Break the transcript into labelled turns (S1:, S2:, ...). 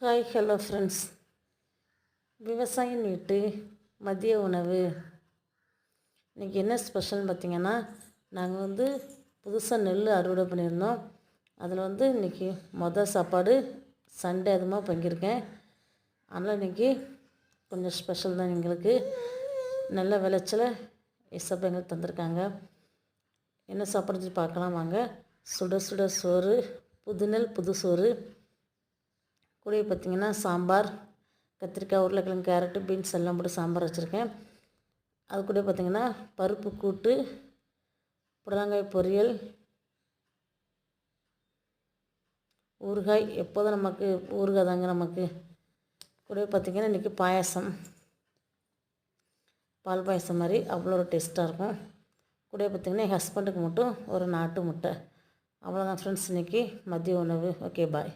S1: Hi hello friends. விவசாயம் வீட்டு மதிய உணவு இன்றைக்கி என்ன ஸ்பெஷல்னு பார்த்திங்கன்னா, நாங்கள் புதுசாக நெல் அறுவடை பண்ணியிருந்தோம். அதில் இன்றைக்கி சாப்பாடு சண்டே அதுமாக பங்கியிருக்கேன். அதனால் இன்றைக்கி கொஞ்சம் ஸ்பெஷல் தான். எங்களுக்கு நல்ல விளைச்சலை எசப்பா எங்களுக்கு தந்திருக்காங்க. என்ன சாப்பாடு பார்க்கலாம் வாங்க. சுட சுட சோறு, புதுநெல் புது சோறு கூட பார்த்திங்கன்னா சாம்பார், கத்திரிக்காய், உருளைக்கிழங்கு, கேரட்டு, பீன்ஸ் எல்லாம் போட்டு சாம்பார் வச்சுருக்கேன். அது கூட பார்த்திங்கன்னா பருப்பு கூட்டு, புடலங்காய் பொரியல், ஊறுகாய். எப்போதும் நமக்கு ஊறுகாய் தாங்க. நமக்கு கூட பார்த்திங்கன்னா இன்றைக்கி பாயாசம், பால் பாயசம் மாதிரி அவ்வளோ ஒரு டேஸ்ட்டாக இருக்கும். கூட பார்த்திங்கன்னா என் ஹஸ்பண்டுக்கு மட்டும் ஒரு நாட்டு முட்டை. அவ்வளோதான் ஃப்ரெண்ட்ஸ் இன்றைக்கி மதிய உணவு. ஓகே, பாய்.